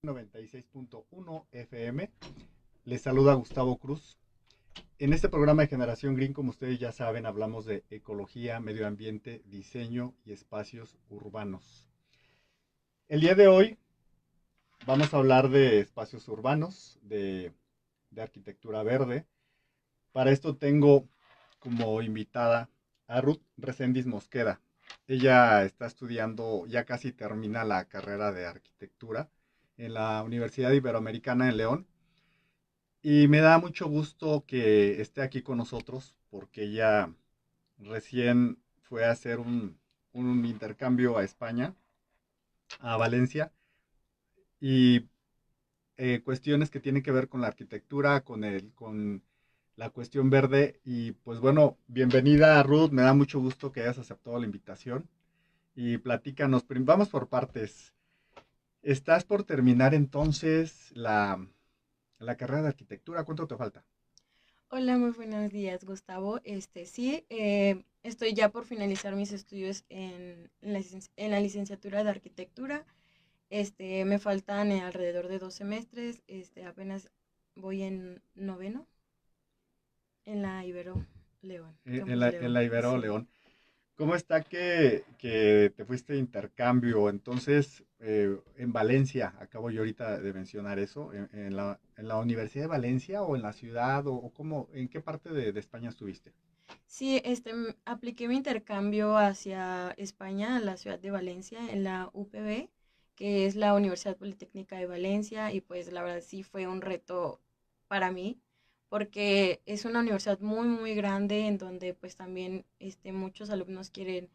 96.1 FM. Les saluda Gustavo Cruz. En este programa de Generación Green, como ustedes ya saben, hablamos de ecología, medio ambiente, diseño y espacios urbanos. El día de hoy vamos a hablar de espacios urbanos, de arquitectura verde. Para esto tengo como invitada a Ruth Reséndiz Mosqueda. Ella está estudiando, ya casi termina la carrera de arquitectura en la Universidad Iberoamericana en León. Y me da mucho gusto que esté aquí con nosotros porque ella recién fue a hacer un intercambio a España, a Valencia, y cuestiones que tienen que ver con la arquitectura, con la cuestión verde. Y pues bueno, bienvenida Ruth, me da mucho gusto que hayas aceptado la invitación. Y platícanos, vamos por partes. ¿Estás por terminar entonces la carrera de arquitectura? ¿Cuánto te falta? Hola, muy buenos días, Gustavo. Sí, estoy ya por finalizar mis estudios en la licenciatura de arquitectura. Me faltan alrededor de 2 semestres. Apenas voy en noveno en la Ibero León, En Campus la León. Ibero Sí. León. ¿Cómo está que te fuiste de intercambio? Entonces, en Valencia, acabo yo ahorita de mencionar eso, en la Universidad de Valencia o en la ciudad, o cómo, ¿en qué parte de España estuviste? Sí, apliqué mi intercambio hacia España, a la ciudad de Valencia, en la UPB, que es la Universidad Politécnica de Valencia, y pues la verdad sí fue un reto para mí, porque es una universidad muy, muy grande en donde pues también muchos alumnos quieren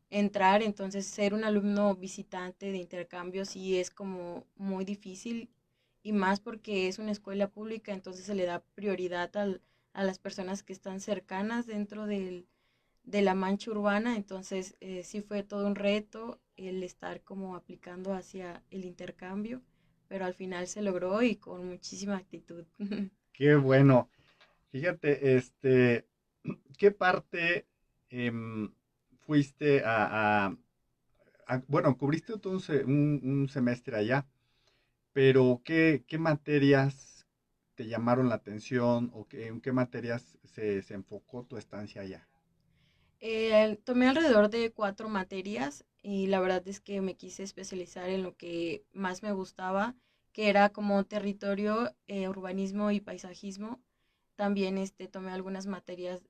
entrar, entonces ser un alumno visitante de intercambio sí es como muy difícil y más porque es una escuela pública, entonces se le da prioridad a las personas que están cercanas dentro de la mancha urbana, entonces sí fue todo un reto el estar como aplicando hacia el intercambio, pero al final se logró y con muchísima actitud. Qué bueno. Fíjate, ¿qué parte em, fuiste bueno, cubriste todo un semestre allá, pero ¿qué materias te llamaron la atención o en qué materias se enfocó tu estancia allá? Tomé alrededor de 4 materias y la verdad es que me quise especializar en lo que más me gustaba, que era como territorio, urbanismo y paisajismo. También tomé algunas materias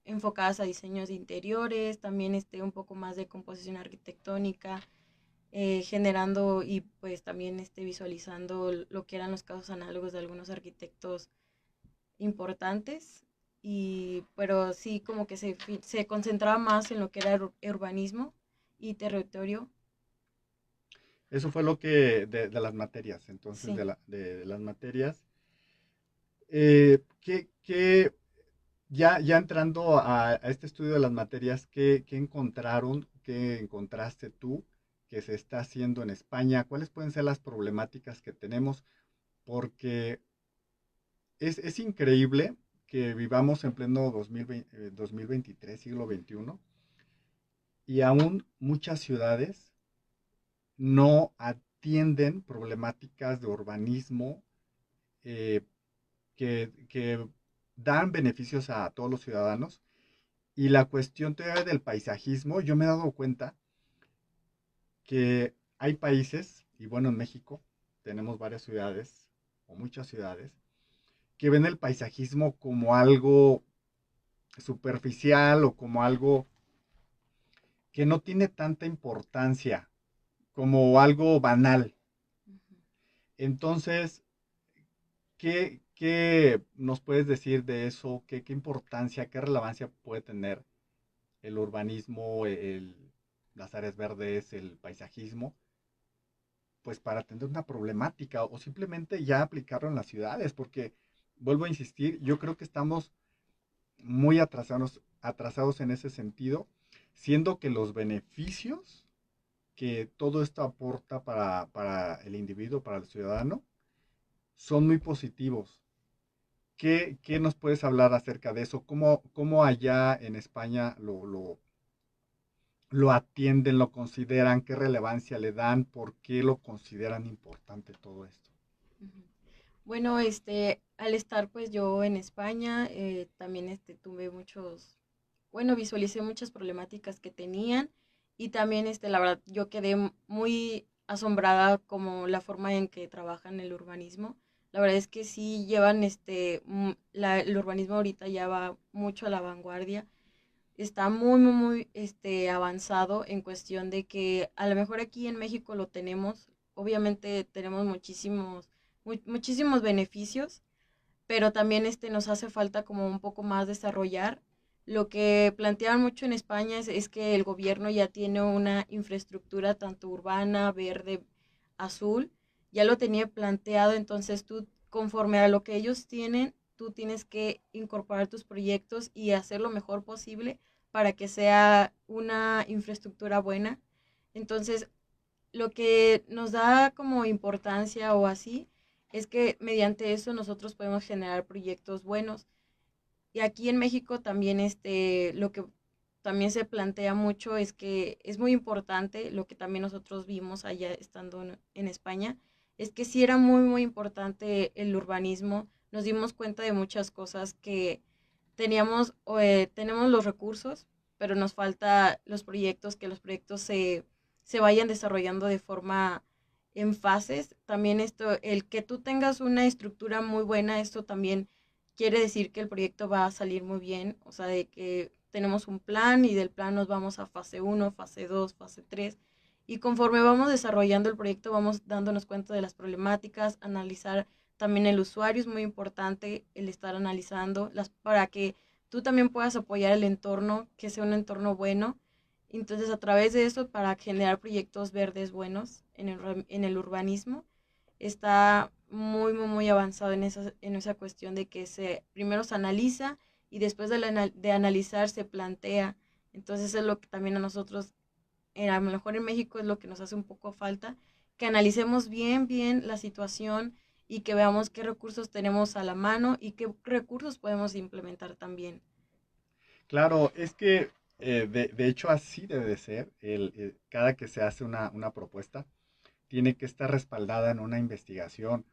enfocadas a diseños de interiores, también un poco más de composición arquitectónica, generando y pues también visualizando lo que eran los casos análogos de algunos arquitectos importantes, pero sí como que se concentraba más en lo que era urbanismo y territorio. Eso fue de las materias, entonces, Sí. de las materias. ¿Qué, ya entrando a este estudio de las materias, qué encontraron, qué encontraste tú que se está haciendo en España? ¿Cuáles pueden ser las problemáticas que tenemos? Porque es increíble que vivamos en pleno 2023, siglo XXI, y aún muchas ciudades no atienden problemáticas de urbanismo eh, que dan beneficios a todos los ciudadanos. Y la cuestión todavía del paisajismo, yo me he dado cuenta que hay países, y bueno, en México tenemos varias ciudades, o muchas ciudades, que ven el paisajismo como algo superficial o como algo que no tiene tanta importancia, como algo banal. Ujú. Entonces, ¿qué nos puedes decir de eso? ¿Qué importancia, qué relevancia puede tener el urbanismo, las áreas verdes, el paisajismo, pues para atender una problemática o simplemente ya aplicarlo en las ciudades? Porque, vuelvo a insistir, yo creo que estamos muy atrasados en ese sentido, siendo que los beneficios que todo esto aporta para el individuo, para el ciudadano, son muy positivos. ¿Qué nos puedes hablar acerca de eso? ¿Cómo allá en España lo atienden, lo consideran, qué relevancia le dan, por qué lo consideran importante todo esto. Ujú. Bueno, al estar pues yo en España, también tuve bueno, visualicé muchas problemáticas que tenían y también, la verdad, yo quedé muy asombrada como la forma en que trabajan el urbanismo. La verdad es que sí llevan, el urbanismo ahorita ya va mucho a la vanguardia. Está muy, muy, muy, avanzado en cuestión de que a lo mejor aquí en México lo tenemos. Obviamente tenemos muchísimos beneficios, pero también nos hace falta como un poco más desarrollar. Lo que planteaban mucho en España es que el gobierno ya tiene una infraestructura tanto urbana, verde, azul, ya lo tenía planteado, entonces tú conforme a lo que ellos tienen, tú tienes que incorporar tus proyectos y hacer lo mejor posible para que sea una infraestructura buena. Entonces, lo que nos da como importancia o así es que mediante eso nosotros podemos generar proyectos buenos. Y aquí en México también lo que también se plantea mucho es que es muy importante, lo que también nosotros vimos allá estando en España, es que sí era muy, muy importante el urbanismo. Nos dimos cuenta de muchas cosas que tenemos los recursos, pero nos falta los proyectos, que los proyectos se vayan desarrollando de forma en fases. También el que tú tengas una estructura muy buena, esto también quiere decir que el proyecto va a salir muy bien, o sea, de que tenemos un plan y del plan nos vamos a fase uno, fase 2, fase 3 y conforme vamos desarrollando el proyecto vamos dándonos cuenta de las problemáticas, analizar también el usuario, es muy importante el estar analizando para que tú también puedas apoyar el entorno, que sea un entorno bueno. Entonces, a través de eso, para generar proyectos verdes buenos en el urbanismo, está muy, muy, muy avanzado en esa cuestión de que primero se analiza y después de analizar se plantea. Entonces es lo que también a nosotros, a lo mejor en México es lo que nos hace un poco falta, que analicemos bien, bien la situación y que veamos qué recursos tenemos a la mano y qué recursos podemos implementar también. Claro, es que de hecho así debe de ser. Cada que se hace una propuesta, tiene que estar respaldada en una investigación.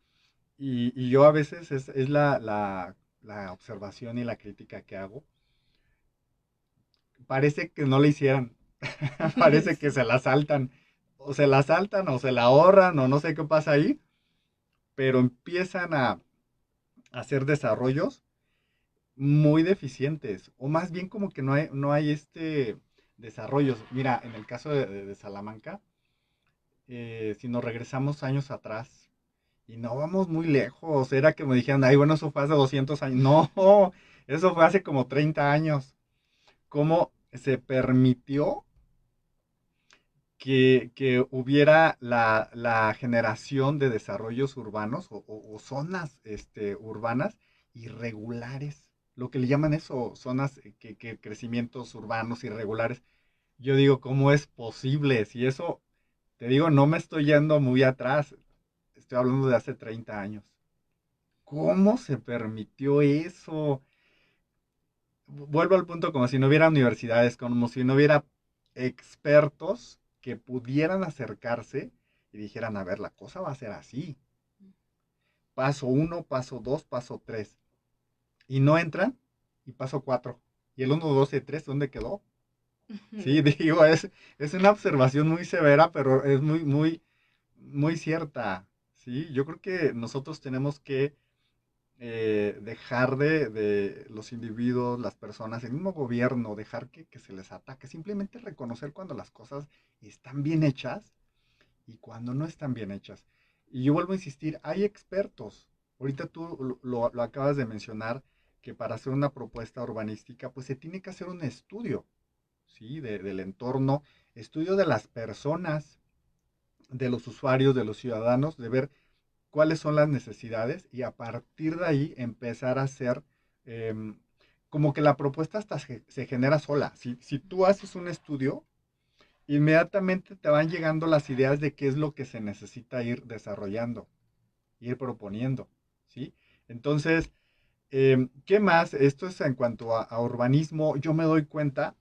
Y yo a veces es la observación y la crítica que hago. Parece que no la hicieran. Parece que Sí. se la saltan. O se la saltan o se la ahorran o no sé qué pasa ahí. Pero empiezan a hacer desarrollos muy deficientes. O más bien como que no hay desarrollos. Mira, en el caso de Salamanca, si nos regresamos años atrás, y no vamos muy lejos, era que me dijeran, ay, bueno, eso fue hace 200 años. No, eso fue hace como 30 años. ¿Cómo se permitió que hubiera la generación de desarrollos urbanos o zonas urbanas irregulares? Lo que le llaman eso, zonas que crecimientos urbanos irregulares. Yo digo, ¿cómo es posible? Si eso, te digo, no me estoy yendo muy atrás, estoy hablando de hace 30 años. ¿Cómo se permitió eso? Vuelvo al punto como si no hubiera universidades, como si no hubiera expertos que pudieran acercarse y dijeran, a ver, la cosa va a ser así. Paso uno, paso dos, paso tres. Y no entran y paso cuatro. Y el uno, dos y tres, ¿dónde quedó? Sí, digo, es una observación muy severa, pero es muy, muy, muy cierta. Sí, yo creo que nosotros tenemos que dejar de los individuos, las personas, el mismo gobierno, dejar que se les ataque, simplemente reconocer cuando las cosas están bien hechas y cuando no están bien hechas. Y yo vuelvo a insistir, hay expertos. Ahorita tú lo acabas de mencionar, que para hacer una propuesta urbanística, pues se tiene que hacer un estudio, ¿sí? Del entorno, estudio de las personas, de los usuarios, de los ciudadanos, de ver cuáles son las necesidades y a partir de ahí empezar a hacer eh, como que la propuesta hasta se genera sola. Si tú haces un estudio, inmediatamente te van llegando las ideas de qué es lo que se necesita ir desarrollando, ir proponiendo, ¿sí? Entonces, ¿qué más? Esto es en cuanto a urbanismo. Yo me doy cuenta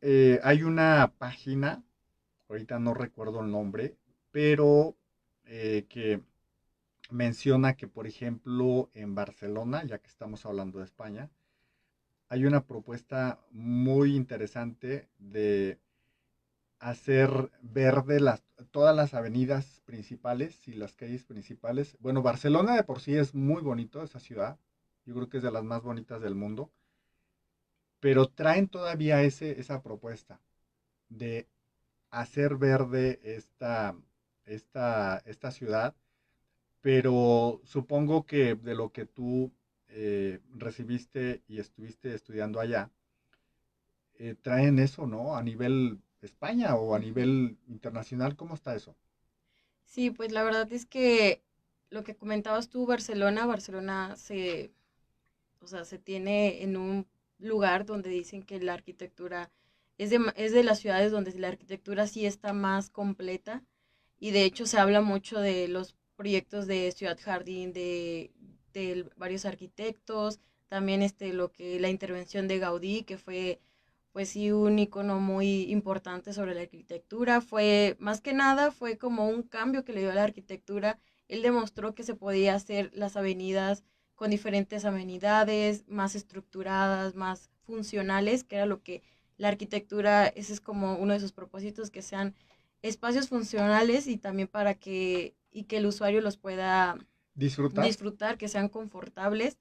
hay una página, ahorita no recuerdo el nombre, pero que menciona que, por ejemplo, en Barcelona, ya que estamos hablando de España, hay una propuesta muy interesante de hacer verde todas las avenidas principales y las calles principales. Bueno, Barcelona de por sí es muy bonito, esa ciudad. Yo creo que es de las más bonitas del mundo. Pero traen todavía esa propuesta de hacer verde esta ciudad. Pero supongo que de lo que tú recibiste y estuviste estudiando allá, traen eso, ¿no? A nivel España o a Ujú. nivel internacional, ¿cómo está eso? Sí, pues la verdad es que lo que comentabas tú, Barcelona o sea, se tiene en un lugar donde dicen que la arquitectura es de las ciudades donde la arquitectura sí está más completa y de hecho se habla mucho de los proyectos de Ciudad Jardín de varios arquitectos, también lo que la intervención de Gaudí que fue pues sí un icono muy importante sobre la arquitectura, fue más que nada fue como un cambio que le dio a la arquitectura, él demostró que se podía hacer las avenidas con diferentes amenidades, más estructuradas, más funcionales, que era lo que la arquitectura, ese es como uno de sus propósitos, que sean espacios funcionales y también y que el usuario los pueda Disfrutar. disfrutar, que sean confortables.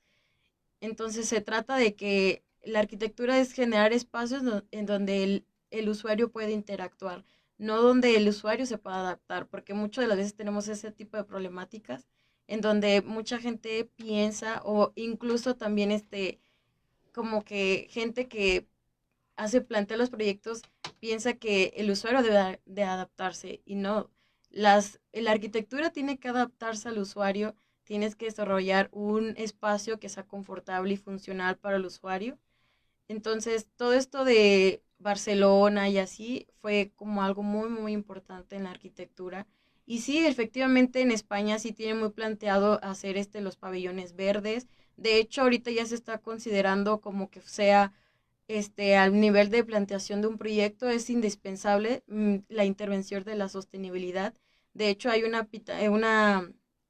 Entonces se trata de que la arquitectura es generar espacios en donde el usuario puede interactuar, no donde el usuario se pueda adaptar, porque muchas de las veces tenemos ese tipo de problemáticas en donde mucha gente piensa o incluso también como que gente que plantea los proyectos piensa que el usuario debe de adaptarse y no. La arquitectura tiene que adaptarse al usuario, tienes que desarrollar un espacio que sea confortable y funcional para el usuario. Entonces, todo esto de Barcelona y así fue como algo muy, muy importante en la arquitectura. Y sí, efectivamente en España sí tiene muy planteado hacer los pabellones verdes. De hecho, ahorita ya se está considerando como que sea al nivel de planteación de un proyecto es indispensable la intervención de la sostenibilidad. De hecho, hay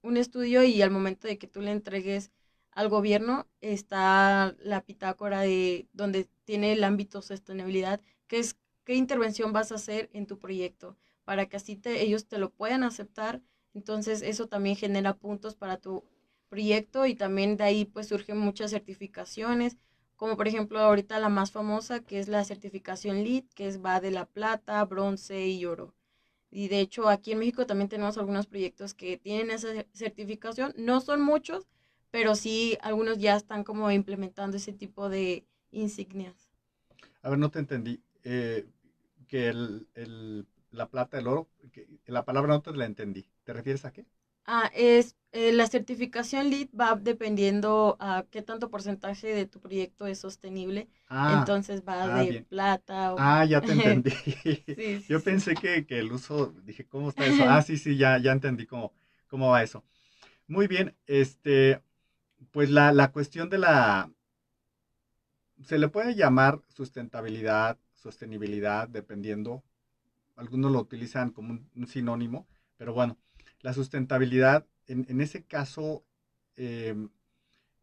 un estudio y al momento de que tú le entregues al gobierno está la pitácora de donde tiene el ámbito sostenibilidad, que es qué intervención vas a hacer en tu proyecto para que así ellos te lo puedan aceptar. Entonces, eso también genera puntos para tu proyecto y también de ahí pues surgen muchas certificaciones como por ejemplo ahorita la más famosa que es la certificación LEED, va de la plata, bronce y oro. Y de hecho aquí en México también tenemos algunos proyectos que tienen esa certificación, no son muchos, pero sí algunos ya están como implementando ese tipo de insignias. A ver, no te entendí. Que la plata, el oro, la palabra no te la entendí. ¿Te refieres a qué? La certificación LEED va dependiendo a qué tanto porcentaje de tu proyecto es sostenible, Ah, entonces va de bien. plata o... Ah, ya te entendí. Sí, sí, Yo sí. pensé que el uso, dije, ¿cómo está eso? Ah, sí, sí, ya entendí cómo va eso. Muy bien, pues la cuestión de se le puede llamar sustentabilidad, sostenibilidad, dependiendo. Algunos lo utilizan como un sinónimo, pero bueno, la sustentabilidad, en ese caso, em,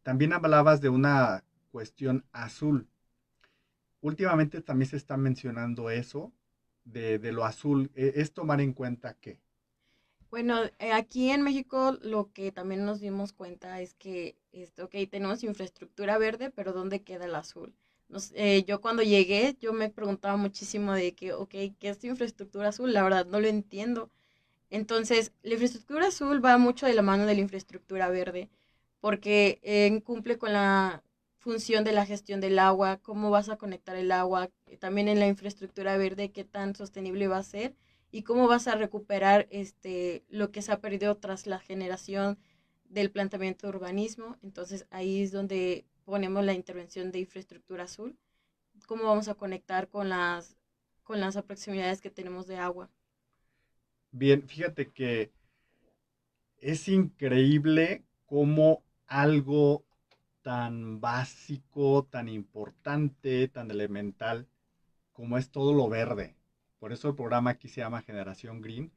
también hablabas de una cuestión azul. Últimamente también se está mencionando eso de lo azul. Es tomar en cuenta que, Bueno, aquí en México lo que también nos dimos cuenta es que, ok, tenemos infraestructura verde, pero ¿dónde queda el azul? Yo cuando llegué, yo me preguntaba muchísimo de que, ok, ¿qué es infraestructura azul? La verdad no lo entiendo. Entonces, la infraestructura azul va mucho de la mano de la infraestructura verde, porque cumple con la función de la gestión del agua, cómo vas a conectar el agua, también en la infraestructura verde, qué tan sostenible va a ser y cómo vas a recuperar lo que se ha perdido tras la generación del planteamiento de urbanismo. Entonces, ahí es donde ponemos la intervención de infraestructura azul, cómo vamos a conectar con las proximidades que tenemos de agua. bien, fíjate que es increíble cómo algo tan básico, tan importante, tan elemental, como es todo lo verde. Por eso el programa aquí se llama Generación Green.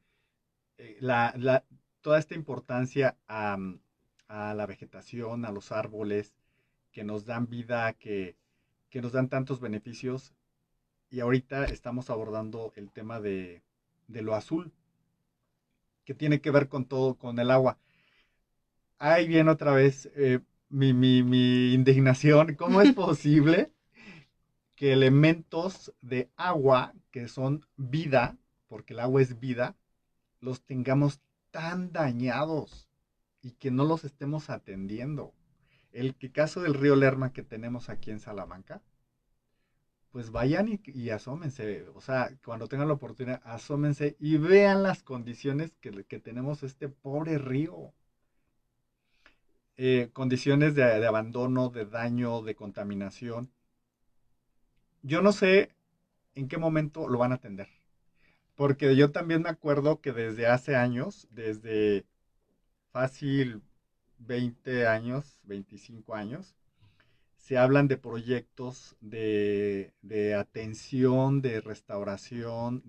eh, la, la- Toda esta importancia a la vegetación, a los árboles, que nos dan vida, que nos dan tantos beneficios. Y ahorita estamos abordando el tema de lo azul, que tiene que ver con todo, con el agua. Ahí viene otra vez mi indignación. ¿Cómo es posible que elementos de agua, que son vida, porque el agua es vida, los tengamos tan dañados y que no los estemos atendiendo? Caso del río Lerma que tenemos aquí en Salamanca, pues vayan y asómense, o sea, cuando tengan la oportunidad, asómense y vean las condiciones que tenemos este pobre río. Condiciones de abandono, de daño, de contaminación. Yo no sé en qué momento lo van a atender, porque yo también me acuerdo que desde hace años, desde fácil 20 años, 25 años, se hablan de proyectos de atención, de restauración,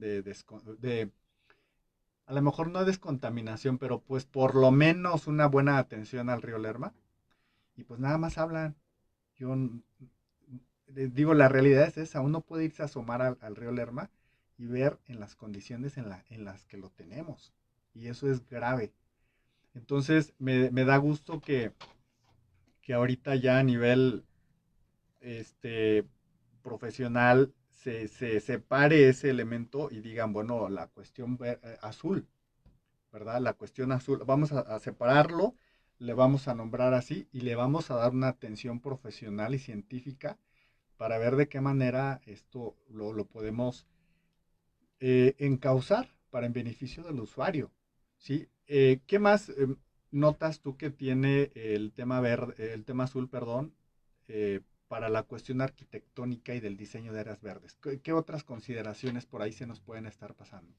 a lo mejor no descontaminación, pero pues por lo menos una buena atención al río Lerma. Y pues nada más hablan. Yo digo, la realidad es esa, uno puede irse a asomar al río Lerma y ver en las condiciones en las que lo tenemos. Y eso es grave. Entonces, me da gusto que ahorita ya a nivel este, profesional se separe ese elemento y digan, bueno, la cuestión azul, ¿verdad? La cuestión azul, vamos a separarlo, le vamos a nombrar así y le vamos a dar una atención profesional y científica para ver de qué manera esto lo podemos encauzar para en beneficio del usuario, ¿sí? ¿Qué más notas tú que tiene el tema verde, el tema azul, perdón, para la cuestión arquitectónica y del diseño de áreas verdes? ¿Qué otras consideraciones por ahí se nos pueden estar pasando?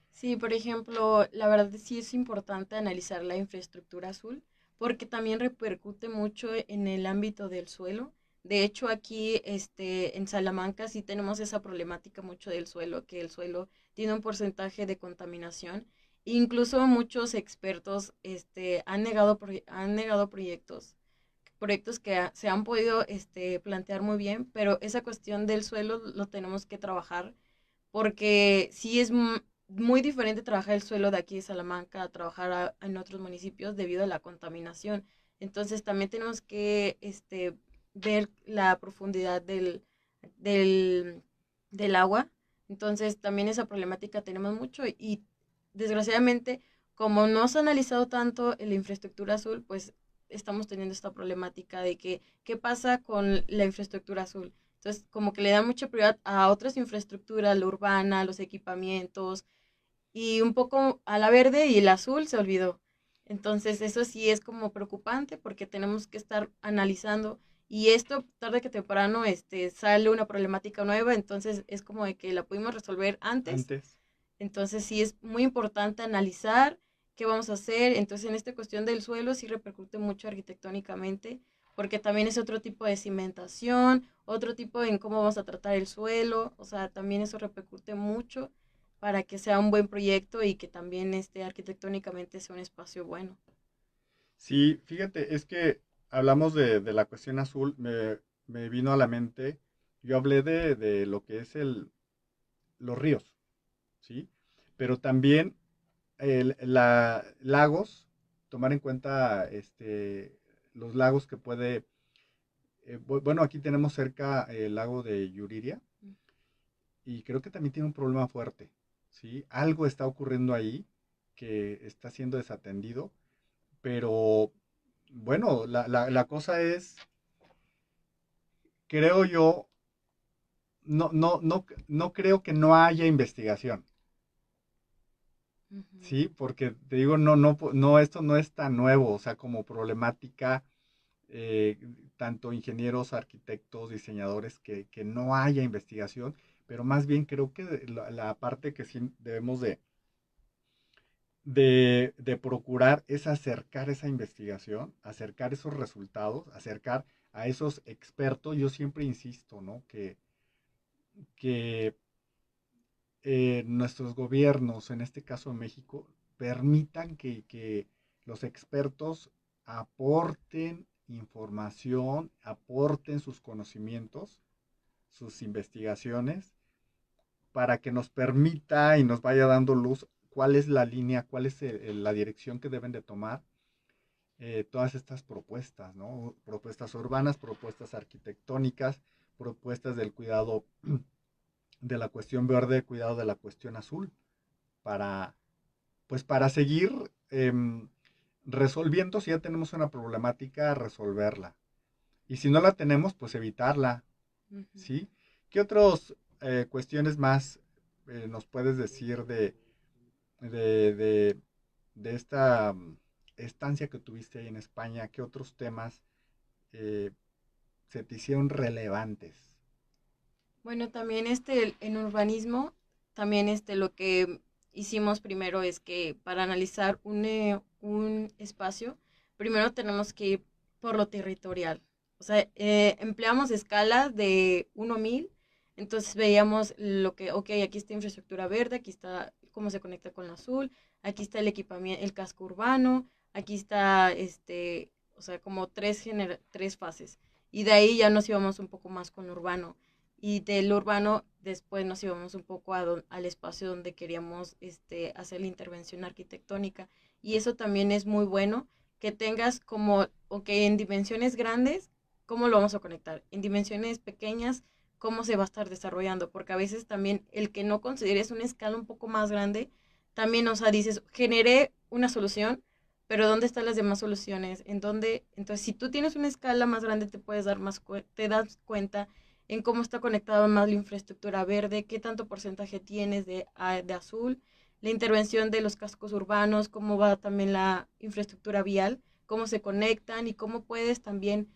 Sí, por ejemplo, la verdad sí es importante analizar la infraestructura azul porque también repercute mucho en el ámbito del suelo. De hecho, aquí en Salamanca sí tenemos esa problemática mucho del suelo, que el suelo tiene un porcentaje de contaminación. Incluso muchos expertos han negado proyectos que se han podido plantear muy bien, pero esa cuestión del suelo lo tenemos que trabajar porque sí es muy diferente trabajar el suelo de aquí de Salamanca a trabajar en otros municipios debido a la contaminación. Entonces también tenemos que ver la profundidad del, del agua. Entonces también esa problemática tenemos mucho y desgraciadamente como no se ha analizado tanto la infraestructura azul, pues estamos teniendo esta problemática de que qué pasa con la infraestructura azul. Entonces, como que le dan mucha prioridad a otras infraestructuras, la urbana, los equipamientos, y un poco a la verde y el azul se olvidó. Entonces, eso sí es como preocupante porque tenemos que estar analizando y esto tarde que temprano sale una problemática nueva, entonces es como de que la pudimos resolver antes. Antes. Entonces, sí es muy importante analizar qué vamos a hacer. Entonces, en esta cuestión del suelo sí repercute mucho arquitectónicamente porque también es otro tipo de cimentación, otro tipo en cómo vamos a tratar el suelo, o sea, también eso repercute mucho para que sea un buen proyecto y que también arquitectónicamente sea un espacio bueno. Sí, fíjate, es que hablamos de la cuestión azul, me vino a la mente, yo hablé de lo que es los ríos, ¿sí? Pero también lagos, tomar en cuenta los lagos que puede, bueno, aquí tenemos cerca el lago de Yuriria y creo que también tiene un problema fuerte, ¿sí? Algo está ocurriendo ahí que está siendo desatendido, pero bueno, la cosa es, creo yo, no creo que no haya investigación. Ujú. Sí, porque te digo, esto no es tan nuevo, o sea, como problemática, eh, tanto ingenieros, arquitectos, diseñadores, que no haya investigación, pero más bien creo que la parte que sí debemos de procurar es acercar esa investigación, acercar esos resultados, acercar a esos expertos. Yo siempre insisto, ¿no? Que que nuestros gobiernos, en este caso México, permitan que los expertos aporten información, aporten sus conocimientos, sus investigaciones, para que nos permita y nos vaya dando luz cuál es la línea, cuál es la dirección que deben de tomar todas estas propuestas, ¿no? Propuestas urbanas, propuestas arquitectónicas, propuestas del cuidado de la cuestión verde, cuidado de la cuestión azul, para, pues para seguir resolviendo, si ya tenemos una problemática, resolverla. Y si no la tenemos, pues evitarla, Ujú. ¿sí? ¿Qué otras cuestiones más nos puedes decir de, de, de esta estancia que tuviste ahí en España? ¿Qué otros temas eh, se te hicieron relevantes? Bueno, también en urbanismo, también lo que hicimos primero es que para analizar un espacio, primero tenemos que ir por lo territorial. O sea, empleamos escalas de 1 a 1000, entonces veíamos lo que, ok, aquí está infraestructura verde, aquí está cómo se conecta con la azul, aquí está el equipamiento, el casco urbano, aquí está, o sea, como tres fases. Y de ahí ya nos íbamos un poco más con lo urbano y del urbano después nos íbamos un poco al espacio donde queríamos hacer la intervención arquitectónica. Y eso también es muy bueno, que tengas como, ok, en dimensiones grandes, ¿cómo lo vamos a conectar? En dimensiones pequeñas, ¿cómo se va a estar desarrollando? Porque a veces también el que no consideres una escala un poco más grande, también, o sea, dices, generé una solución, pero ¿dónde están las demás soluciones? ¿En dónde? Entonces, si tú tienes una escala más grande, te puedes dar te das cuenta en cómo está conectada más la infraestructura verde, qué tanto porcentaje tienes de azul, la intervención de los cascos urbanos, cómo va también la infraestructura vial, cómo se conectan y cómo puedes también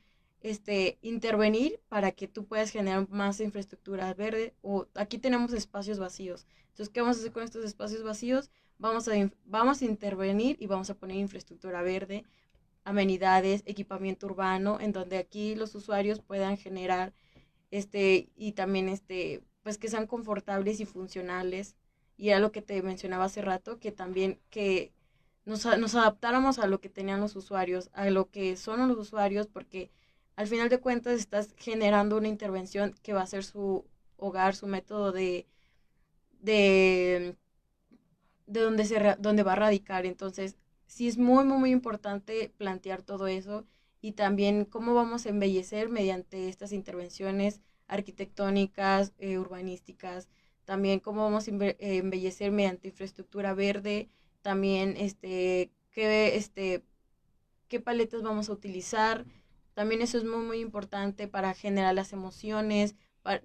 intervenir para que tú puedas generar más infraestructura verde. O aquí tenemos espacios vacíos. Entonces, ¿qué vamos a hacer con estos espacios vacíos? Vamos a intervenir y vamos a poner infraestructura verde, amenidades, equipamiento urbano, en donde aquí los usuarios puedan generar y también pues que sean confortables y funcionales. Y era lo que te mencionaba hace rato, que también que nos adaptáramos a lo que tenían los usuarios, a lo que son los usuarios, porque al final de cuentas estás generando una intervención que va a ser su hogar, su método de, de donde, donde va a radicar. Entonces, sí es muy, muy, muy importante plantear todo eso y también cómo vamos a embellecer mediante estas intervenciones arquitectónicas, urbanísticas, también cómo vamos a embellecer mediante infraestructura verde, también qué paletas vamos a utilizar. También eso es muy, muy importante para generar las emociones,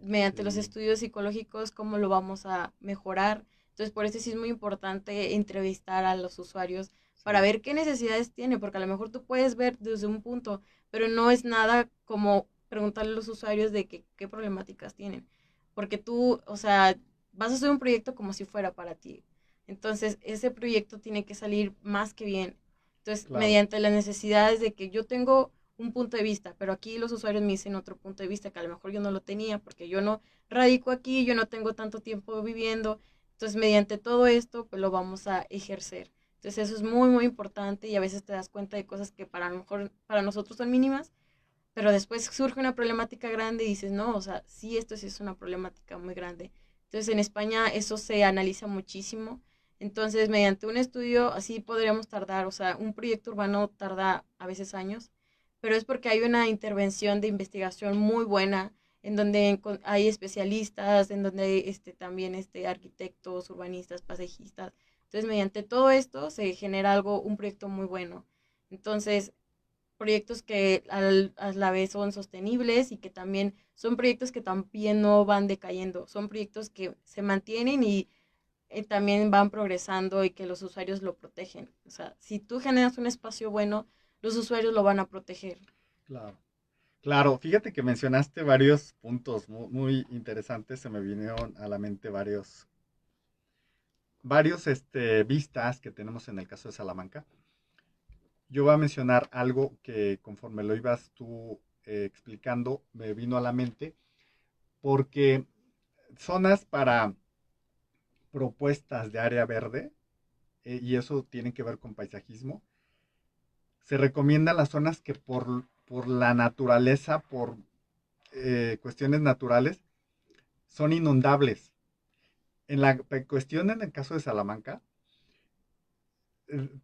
mediante los Sí, estudios psicológicos, cómo lo vamos a mejorar. Entonces, por eso sí es muy importante entrevistar a los usuarios para sí, ver qué necesidades tiene, porque a lo mejor tú puedes ver desde un punto, pero no es nada como preguntarle a los usuarios de qué problemáticas tienen. Porque tú, o sea, vas a hacer un proyecto como si fuera para ti. Entonces, ese proyecto tiene que salir más que bien. Entonces, claro. mediante las necesidades de que yo tengo un punto de vista, pero aquí los usuarios me dicen otro punto de vista que a lo mejor yo no lo tenía porque yo no radico aquí, yo no tengo tanto tiempo viviendo. Entonces, mediante todo esto, pues lo vamos a ejercer. Entonces, eso es muy, muy importante y a veces te das cuenta de cosas que para a lo mejor para nosotros son mínimas, pero después surge una problemática grande y dices, no, o sea, sí, esto sí es una problemática muy grande. Entonces, en España eso se analiza muchísimo. Entonces, mediante un estudio, así podríamos tardar, o sea, un proyecto urbano tarda a veces años, pero es porque hay una intervención de investigación muy buena, en donde hay especialistas, en donde hay también arquitectos, urbanistas, paisajistas. Entonces, mediante todo esto se genera algo, un proyecto muy bueno. Entonces, proyectos que a la vez son sostenibles y que también son proyectos que también no van decayendo, son proyectos que se mantienen y también van progresando y que los usuarios lo protegen. O sea, si tú generas un espacio bueno, los usuarios lo van a proteger. Claro. Claro, fíjate que mencionaste varios puntos muy interesantes, se me vinieron a la mente varios vistas que tenemos en el caso de Salamanca. Yo voy a mencionar algo que conforme lo ibas tú explicando, me vino a la mente, porque zonas para propuestas de área verde, y eso tiene que ver con paisajismo. Se recomiendan las zonas que por la naturaleza, por cuestiones naturales, son inundables. En la cuestión, en el caso de Salamanca,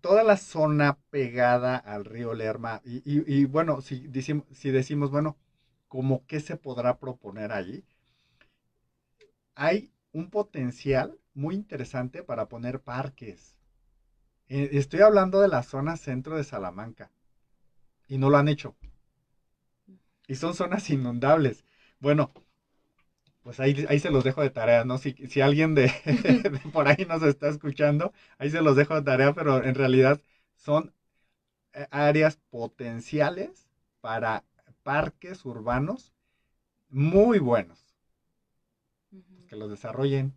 toda la zona pegada al río Lerma, y bueno, si decimos, bueno, ¿cómo qué se podrá proponer allí? Hay un potencial muy interesante para poner parques. Estoy hablando de la zona centro de Salamanca y no lo han hecho. Y son zonas inundables. Bueno, pues ahí se los dejo de tarea, ¿no? Si alguien de por ahí nos está escuchando, ahí se los dejo de tarea, pero en realidad son áreas potenciales para parques urbanos muy buenos, que los desarrollen,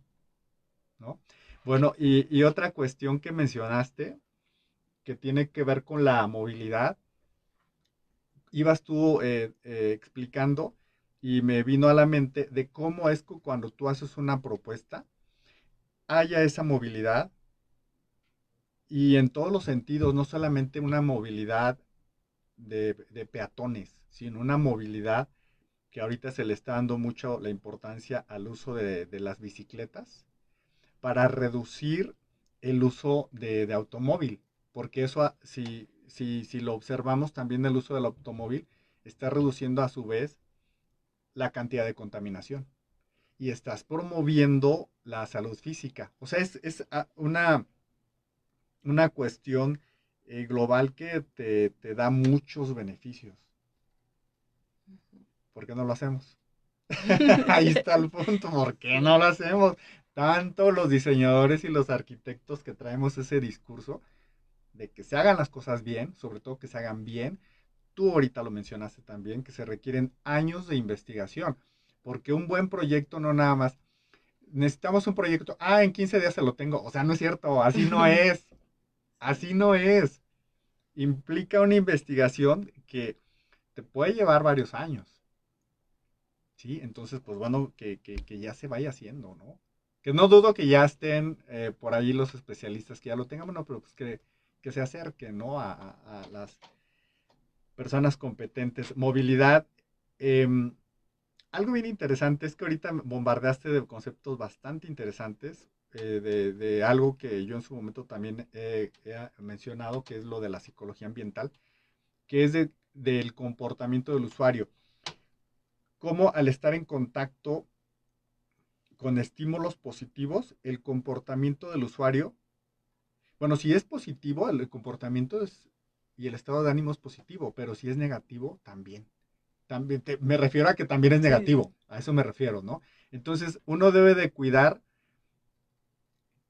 ¿no? Bueno, y otra cuestión que mencionaste, que tiene que ver con la movilidad, ibas tú explicando y me vino a la mente de cómo es que cuando tú haces una propuesta, haya esa movilidad y en todos los sentidos, no solamente una movilidad de peatones, sino una movilidad que ahorita se le está dando mucho la importancia al uso de las bicicletas para reducir el uso de automóvil, porque eso, si lo observamos también el uso del automóvil, está reduciendo a su vez la cantidad de contaminación y estás promoviendo la salud física. O sea, es una cuestión global que te da muchos beneficios. ¿Por qué no lo hacemos? Ahí está el punto, ¿por qué no lo hacemos? Tanto los diseñadores y los arquitectos que traemos ese discurso de que se hagan las cosas bien, sobre todo que se hagan bien. Tú ahorita lo mencionaste también, que se requieren años de investigación, porque un buen proyecto no nada más, necesitamos un proyecto, en 15 días se lo tengo, o sea, no es cierto, así no es, así no es. Implica una investigación que te puede llevar varios años. Sí, entonces, pues bueno, que ya se vaya haciendo, ¿no? Que no dudo que ya estén por ahí los especialistas que ya lo tengan, bueno, pero pues que se acerquen, ¿no? A las personas competentes. Movilidad. eh, Algo bien interesante es que ahorita bombardeaste de conceptos bastante interesantes, de algo que yo en su momento también he mencionado, que es lo de la psicología ambiental, que es del comportamiento del usuario. Cómo al estar en contacto con estímulos positivos, el comportamiento del usuario, bueno, si es positivo, el comportamiento y el estado de ánimo es positivo, pero si es negativo, también. Me refiero a que también es Sí, sí. negativo, a eso me refiero, ¿no? Entonces, uno debe de cuidar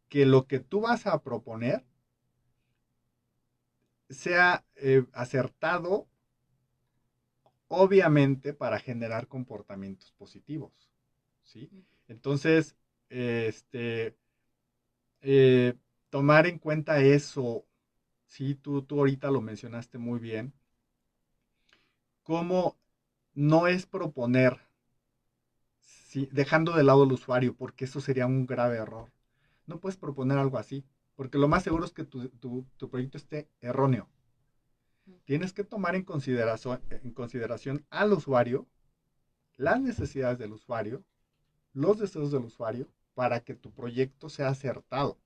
que lo que tú vas a proponer sea acertado, obviamente, para generar comportamientos positivos, ¿sí? Entonces, este, eh, tomar en cuenta eso, sí, tú ahorita lo mencionaste muy bien, cómo no es proponer, sí, dejando de lado al usuario, porque eso sería un grave error. No puedes proponer algo así, porque lo más seguro es que tu proyecto esté erróneo. Tienes que tomar en consideración al usuario, las necesidades del usuario, los deseos del usuario, para que tu proyecto sea acertado.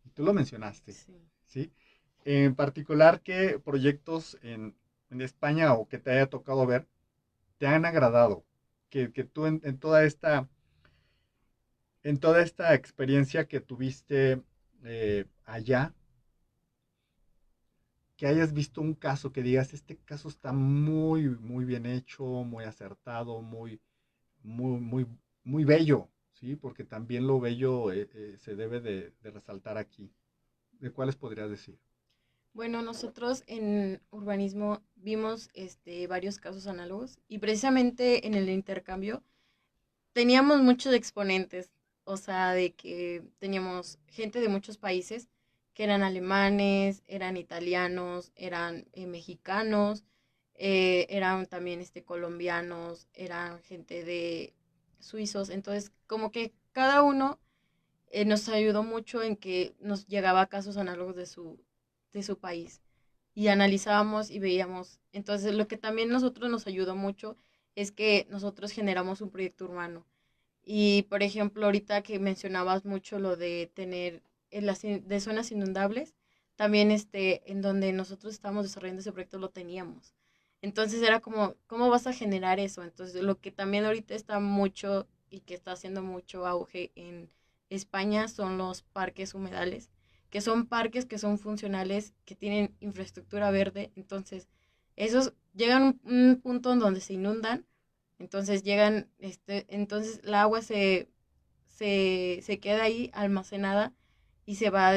Y tú lo mencionaste, Sí. ¿sí? En particular, ¿qué proyectos en España o que te haya tocado ver te han agradado? Que tú en toda esta experiencia que tuviste allá, que hayas visto un caso que digas, este caso está muy, muy bien hecho, muy acertado, muy, muy, muy, muy bello, ¿sí? Porque también lo bello se debe de resaltar aquí. ¿De cuáles podrías decir? Bueno, nosotros en urbanismo vimos varios casos análogos y precisamente en el intercambio teníamos muchos exponentes, o sea, de que teníamos gente de muchos países que eran alemanes, eran italianos, eran mexicanos, eran también colombianos, eran gente de suizos. Entonces, como que cada uno nos ayudó mucho en que nos llegaba casos análogos de su país y analizábamos y veíamos. Entonces, lo que también nosotros nos ayudó mucho es que nosotros generamos un proyecto urbano. Y, por ejemplo, ahorita que mencionabas mucho lo de tener en de zonas inundables, también en donde nosotros estábamos desarrollando ese proyecto lo teníamos. Entonces era como, ¿cómo vas a generar eso? Entonces, lo que también ahorita está mucho y que está haciendo mucho auge en España son los parques humedales, que son parques que son funcionales, que tienen infraestructura verde. Entonces, esos llegan a un punto en donde se inundan, entonces llegan, entonces el agua se queda ahí almacenada y se va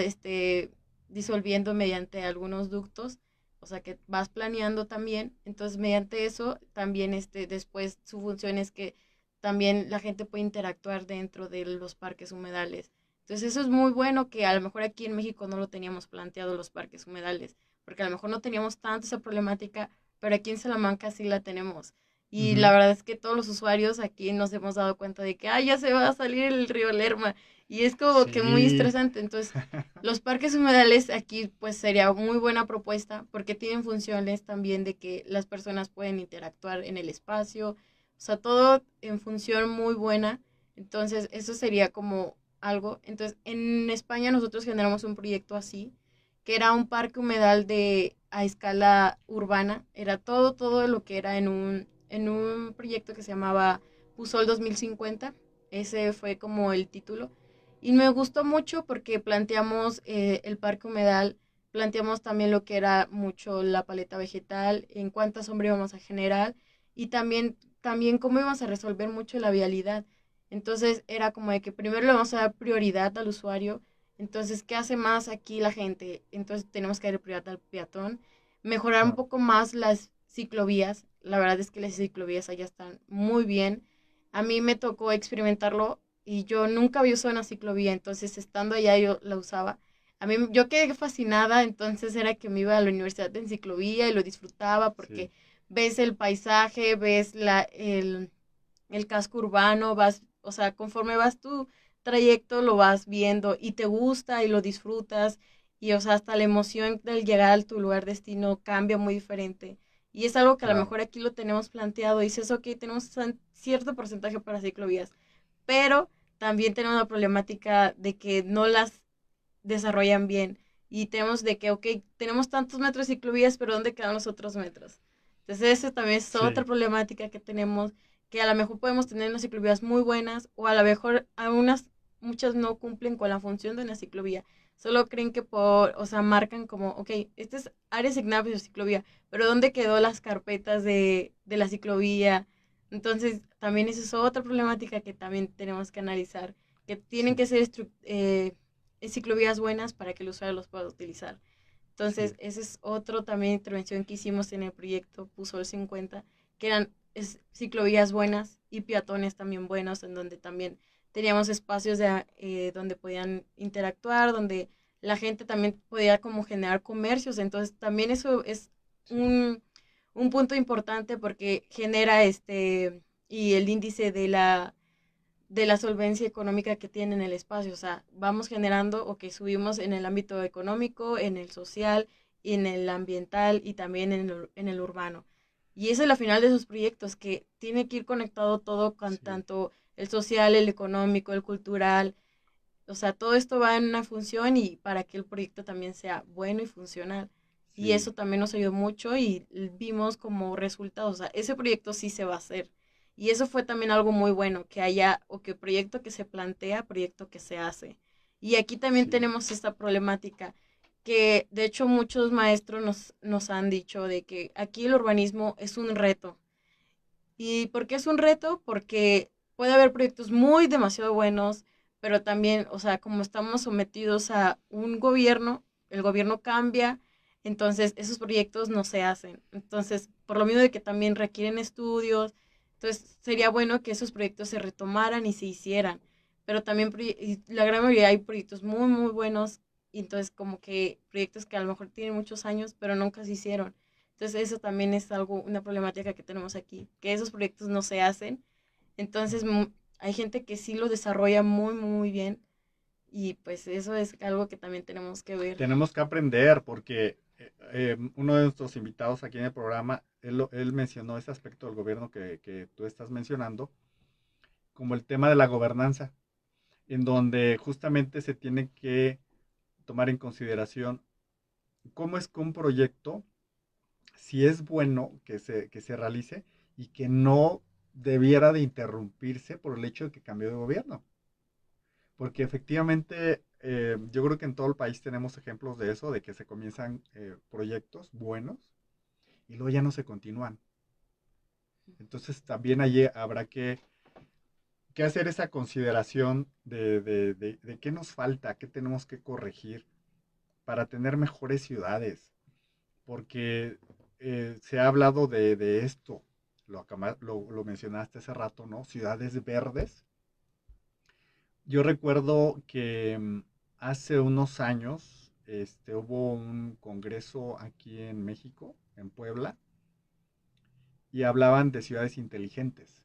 disolviendo mediante algunos ductos, o sea que vas planeando también, entonces mediante eso también después su función es que también la gente puede interactuar dentro de los parques humedales. Entonces eso es muy bueno que a lo mejor aquí en México no lo teníamos planteado los parques humedales, porque a lo mejor no teníamos tanto esa problemática, pero aquí en Salamanca sí la tenemos. Y la Ujú. verdad es que todos los usuarios aquí nos hemos dado cuenta de que, ya se va a salir el río Lerma. Y es como que muy Sí. estresante. Entonces, los parques humedales aquí pues sería muy buena propuesta porque tienen funciones también de que las personas pueden interactuar en el espacio. O sea, todo en función muy buena. Entonces, eso sería como algo. Entonces, en España nosotros generamos un proyecto así, que era un parque humedal a escala urbana. Era todo lo que era en un proyecto que se llamaba Pusol 2050. Ese fue como el título. Y me gustó mucho porque planteamos el parque humedal, planteamos también lo que era mucho la paleta vegetal, en cuánta sombra íbamos a generar y también cómo íbamos a resolver mucho la vialidad. Entonces era como de que primero le vamos a dar prioridad al usuario. Entonces, ¿qué hace más aquí la gente? Entonces tenemos que darle prioridad al peatón, mejorar un Claro. poco más las ciclovías. La verdad es que las ciclovías allá están muy bien. A mí me tocó experimentarlo y yo nunca había usado una ciclovía, entonces estando allá yo la usaba. Yo quedé fascinada, entonces era que me iba a la universidad en ciclovía y lo disfrutaba Sí. porque ves el paisaje, ves el casco urbano, vas, o sea, conforme vas tu trayecto lo vas viendo y te gusta y lo disfrutas y, o sea, hasta la emoción del llegar a tu lugar destino cambia muy diferente. Y es algo que a lo Claro. mejor aquí lo tenemos planteado. Dices, ok, tenemos cierto porcentaje para ciclovías, pero también tenemos la problemática de que no las desarrollan bien. Y tenemos de que, ok, tenemos tantos metros de ciclovías, pero ¿dónde quedan los otros metros? Entonces, eso también es otra Sí. problemática que tenemos, que a lo mejor podemos tener unas ciclovías muy buenas, o a lo mejor muchas no cumplen con la función de una ciclovía. Solo creen que o sea, marcan como, ok, esta es área asignada para ciclovía, pero ¿dónde quedó las carpetas de la ciclovía? Entonces, también esa es otra problemática que también tenemos que analizar, que tienen Sí. que ser ciclovías buenas para que el usuario los pueda utilizar. Entonces, Sí. ese es otro también intervención que hicimos en el proyecto Puso el 50, que eran ciclovías buenas y peatones también buenos, en donde también teníamos espacios donde podían interactuar, donde la gente también podía como generar comercios. Entonces, también eso es Sí. un punto importante porque genera y el índice de la solvencia económica que tiene en el espacio. O sea, vamos generando o que subimos en el ámbito económico, en el social, en el ambiental y también en el urbano. Y esa es la final de esos proyectos, que tiene que ir conectado todo con Sí. tanto el social, el económico, el cultural. O sea, todo esto va en una función y para que el proyecto también sea bueno y funcional. Y Sí. eso también nos ayudó mucho y vimos como resultado, o sea, ese proyecto sí se va a hacer. Y eso fue también algo muy bueno, que haya, o que proyecto que se plantea, proyecto que se hace. Y aquí también Sí. tenemos esta problemática, que de hecho muchos maestros nos han dicho de que aquí el urbanismo es un reto. ¿Y por qué es un reto? Porque puede haber proyectos muy demasiado buenos, pero también, o sea, como estamos sometidos a un gobierno, el gobierno cambia, entonces esos proyectos no se hacen. Entonces, por lo mismo de que también requieren estudios, entonces sería bueno que esos proyectos se retomaran y se hicieran. Pero también y la gran mayoría hay proyectos muy buenos, y entonces como que proyectos que a lo mejor tienen muchos años, pero nunca se hicieron. Entonces eso también es algo, una problemática que tenemos aquí, que esos proyectos no se hacen. Entonces hay gente que sí lo desarrolla muy, muy bien y pues eso es algo que también tenemos que ver. Tenemos que aprender porque uno de nuestros invitados aquí en el programa, él mencionó ese aspecto del gobierno que tú estás mencionando, como el tema de la gobernanza, en donde justamente se tiene que tomar en consideración cómo es que un proyecto, si es bueno que se realice y que no debiera de interrumpirse por el hecho de que cambió de gobierno. Porque efectivamente yo creo que en todo el país tenemos ejemplos de eso, de que se comienzan proyectos buenos y luego ya no se continúan. Entonces también allí habrá que hacer esa consideración de qué nos falta, qué tenemos que corregir para tener mejores ciudades. Porque se ha hablado de esto, lo mencionaste hace rato, ¿no? Ciudades verdes. Yo recuerdo que hace unos años hubo un congreso aquí en México, en Puebla, y hablaban de ciudades inteligentes.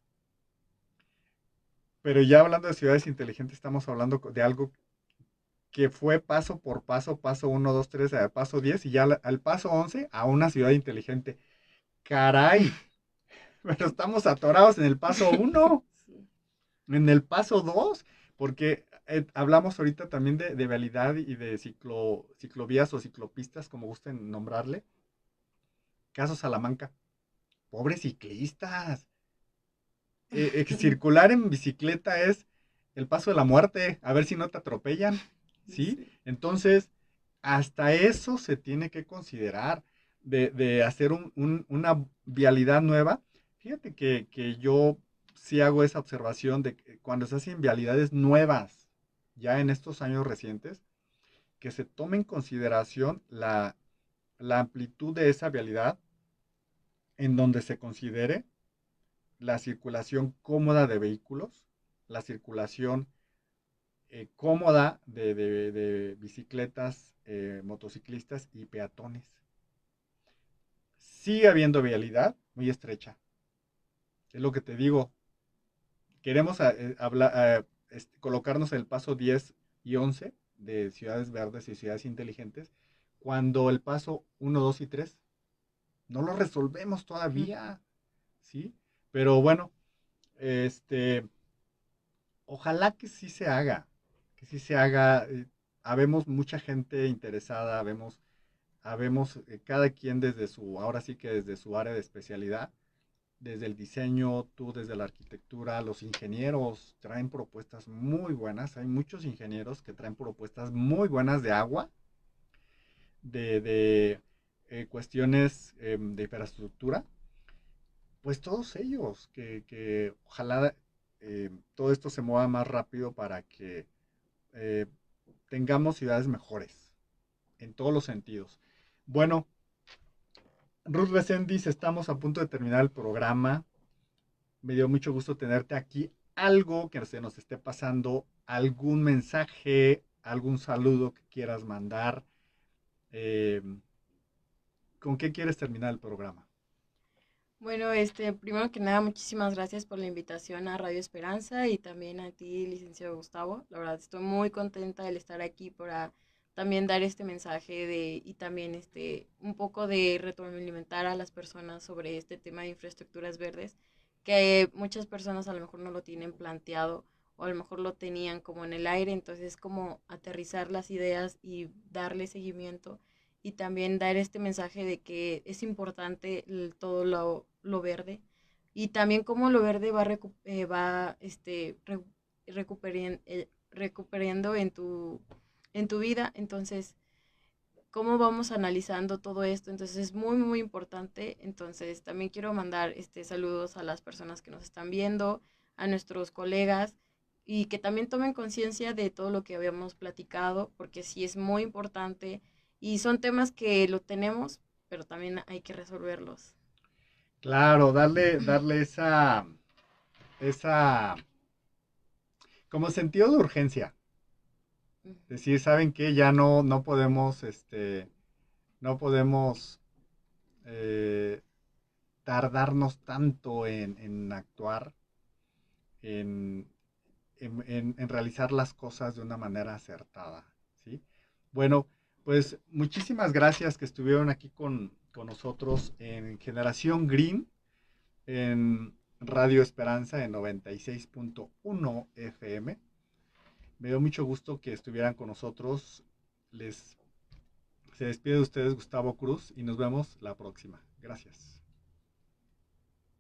Pero ya hablando de ciudades inteligentes, estamos hablando de algo que fue paso por paso, paso uno 2 3 al paso 10 y ya al paso 11 a una ciudad inteligente. Caray, pero estamos atorados en el paso uno, Sí. en el paso 2, porque hablamos ahorita también de vialidad y de ciclovías o ciclopistas, como gusten nombrarle. Caso Salamanca, pobres ciclistas. Circular en bicicleta es el paso de la muerte, a ver si no te atropellan, ¿sí? Sí. Entonces, hasta eso se tiene que considerar de hacer una vialidad nueva. Fíjate que yo sí hago esa observación de que cuando se hacen vialidades nuevas, ya en estos años recientes, que se tome en consideración la amplitud de esa vialidad en donde se considere la circulación cómoda de vehículos, la circulación cómoda de bicicletas, motociclistas y peatones. Sigue habiendo vialidad muy estrecha. Es lo que te digo. Queremos colocarnos en el paso 10 y 11 de ciudades verdes y ciudades inteligentes, cuando el paso uno 2 y 3 no lo resolvemos todavía, ¿sí? Pero bueno, este, ojalá que sí se haga. Habemos mucha gente interesada, habemos cada quien desde su, ahora sí que desde su área de especialidad, desde el diseño, tú desde la arquitectura, los ingenieros traen propuestas muy buenas, hay muchos ingenieros que traen propuestas muy buenas de agua, de cuestiones de infraestructura, pues todos ellos, que ojalá todo esto se mueva más rápido para que eh, tengamos ciudades mejores en todos los sentidos. Bueno, Ruth Resendiz, estamos a punto de terminar el programa. Me dio mucho gusto tenerte aquí. Algo que se nos esté pasando, algún mensaje, algún saludo que quieras mandar. Eh, ¿Con qué quieres terminar el programa? Bueno, primero que nada, muchísimas gracias por la invitación a Radio Esperanza y también a ti, licenciado Gustavo. La verdad, estoy muy contenta de estar aquí para también dar este mensaje y también un poco de retroalimentar a las personas sobre este tema de infraestructuras verdes, que muchas personas a lo mejor no lo tienen planteado o a lo mejor lo tenían como en el aire, entonces como aterrizar las ideas y darle seguimiento y también dar este mensaje de que es importante todo lo verde y también cómo lo verde va recuperando en tu vida. Entonces, cómo vamos analizando todo esto. Entonces, es muy, muy importante. Entonces, también quiero mandar saludos a las personas que nos están viendo, a nuestros colegas y que también tomen conciencia de todo lo que habíamos platicado, porque sí es muy importante y son temas que lo tenemos, pero también hay que resolverlos. Claro, darle esa, como sentido de urgencia. Decir, ¿saben qué? Ya no podemos, no podemos eh, tardarnos tanto en actuar, en realizar las cosas de una manera acertada, ¿sí? Bueno, pues muchísimas gracias que estuvieron aquí con nosotros en Generación Green, en Radio Esperanza en 96.1 FM. Me dio mucho gusto que estuvieran con nosotros. Se despide de ustedes Gustavo Cruz y nos vemos la próxima. Gracias.